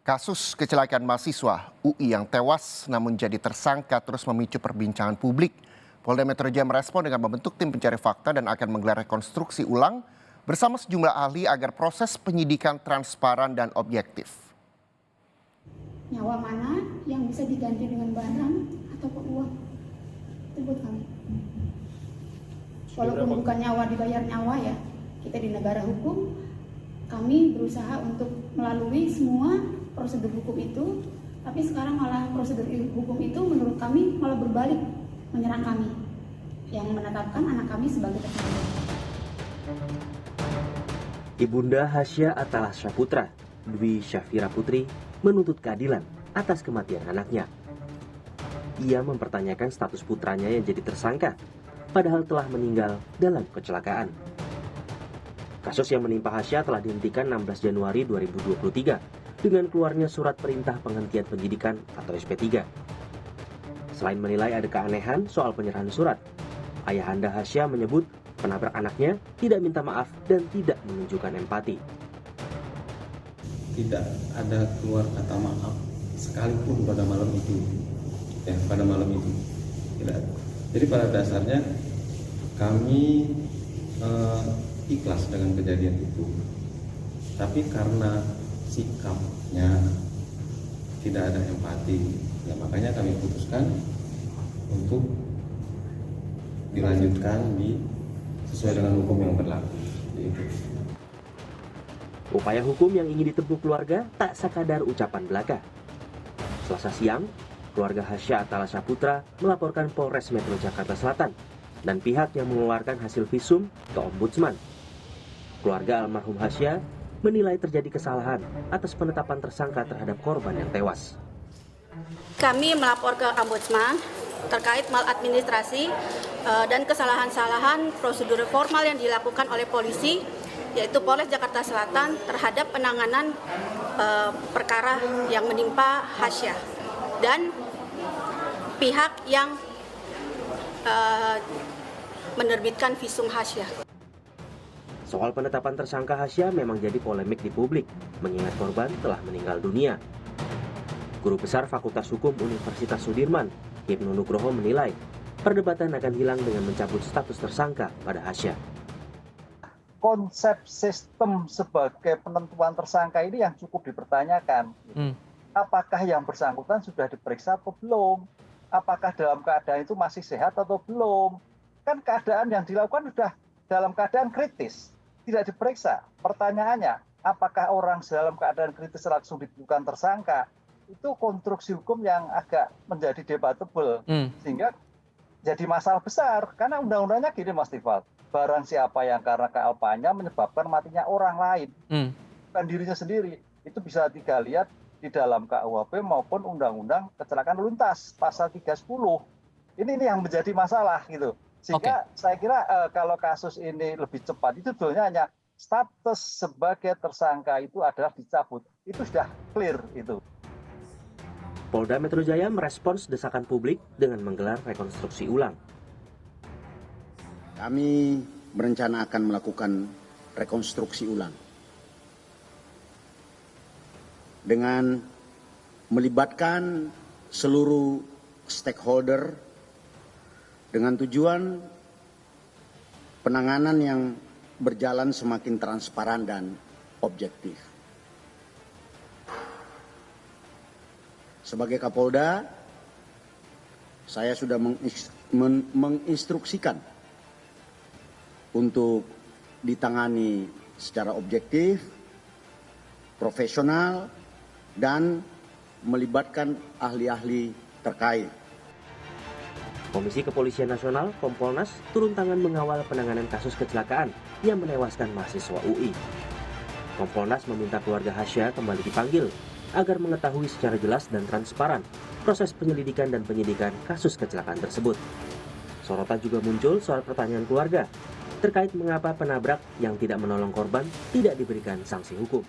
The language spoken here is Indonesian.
Kasus kecelakaan mahasiswa UI yang tewas namun jadi tersangka terus memicu perbincangan publik. Polda Metro Jaya merespon dengan membentuk tim pencari fakta dan akan menggelar rekonstruksi ulang bersama sejumlah ahli agar proses penyidikan transparan dan objektif. Nyawa mana yang bisa diganti dengan barang ataupun uang? Itu buat kami. Walaupun bukan nyawa dibayar nyawa ya, kita di negara hukum, kami berusaha untuk melalui semua prosedur hukum itu, tapi sekarang malah prosedur hukum itu menurut kami malah berbalik menyerang kami yang menetapkan anak kami sebagai tersangka. Ibunda Hasya Atalasya Putra, Dwi Syafira Putri, menuntut keadilan atas kematian anaknya. Ia mempertanyakan status putranya yang jadi tersangka, padahal telah meninggal dalam kecelakaan. Kasus yang menimpa Hasya telah dihentikan 16 Januari 2023 dengan keluarnya surat perintah penghentian penyidikan atau SP3. Selain menilai ada keanehan soal penyerahan surat, ayahanda Hasya menyebut penabrak anaknya tidak minta maaf dan tidak menunjukkan empati. Tidak ada keluar kata maaf sekalipun pada malam itu. Pada malam itu tidak. Jadi pada dasarnya kami ikhlas dengan kejadian itu. Tapi karena sikapnya tidak ada empati, ya makanya kami putuskan untuk dilanjutkan sesuai dengan hukum yang berlaku. Upaya hukum yang ingin ditempuh keluarga tak sekadar ucapan belaka. Selasa siang, keluarga Hasya Atalasya Putra melaporkan Polres Metro Jakarta Selatan dan pihak yang mengeluarkan hasil visum ke Ombudsman. Keluarga almarhum Hasya menilai terjadi kesalahan atas penetapan tersangka terhadap korban yang tewas. Kami melapor ke Ombudsman terkait maladministrasi dan kesalahan-kesalahan prosedur formal yang dilakukan oleh polisi, yaitu Polres Jakarta Selatan terhadap penanganan perkara yang menimpa Hasya dan pihak yang menerbitkan visum Hasya. Soal penetapan tersangka Hasya memang jadi polemik di publik, mengingat korban telah meninggal dunia. Guru Besar Fakultas Hukum Universitas Sudirman, Ibnu Nugroho menilai, perdebatan akan hilang dengan mencabut status tersangka pada Hasya. Konsep sistem sebagai penentuan tersangka ini yang cukup dipertanyakan. Apakah yang bersangkutan sudah diperiksa atau belum? Apakah dalam keadaan itu masih sehat atau belum? Kan keadaan yang dilakukan sudah dalam keadaan kritis, tidak diperiksa. Pertanyaannya, apakah orang dalam keadaan kritis langsung ditetapkan tersangka? Itu konstruksi hukum yang agak menjadi debatable, sehingga jadi masalah besar. Karena undang-undangnya gini Mas Tifal, barang siapa yang karena kealpaannya menyebabkan matinya orang lain, bukan dirinya sendiri, itu bisa lihat di dalam KUHP maupun Undang-Undang Kecelakaan Lalu Lintas pasal 310. Ini yang menjadi masalah gitu. Sehingga saya kira kalau kasus ini lebih cepat, itu sebetulnya hanya status sebagai tersangka itu adalah dicabut. Itu sudah clear itu. Polda Metro Jaya merespons desakan publik dengan menggelar rekonstruksi ulang. Kami berencana akan melakukan rekonstruksi ulang dengan melibatkan seluruh stakeholder dengan tujuan penanganan yang berjalan semakin transparan dan objektif. Sebagai Kapolda, saya sudah menginstruksikan untuk ditangani secara objektif, profesional, dan melibatkan ahli-ahli terkait. Komisi Kepolisian Nasional, Kompolnas, turun tangan mengawal penanganan kasus kecelakaan yang menewaskan mahasiswa UI. Kompolnas meminta keluarga Hasya kembali dipanggil agar mengetahui secara jelas dan transparan proses penyelidikan dan penyidikan kasus kecelakaan tersebut. Sorotan juga muncul soal pertanyaan keluarga terkait mengapa penabrak yang tidak menolong korban tidak diberikan sanksi hukum.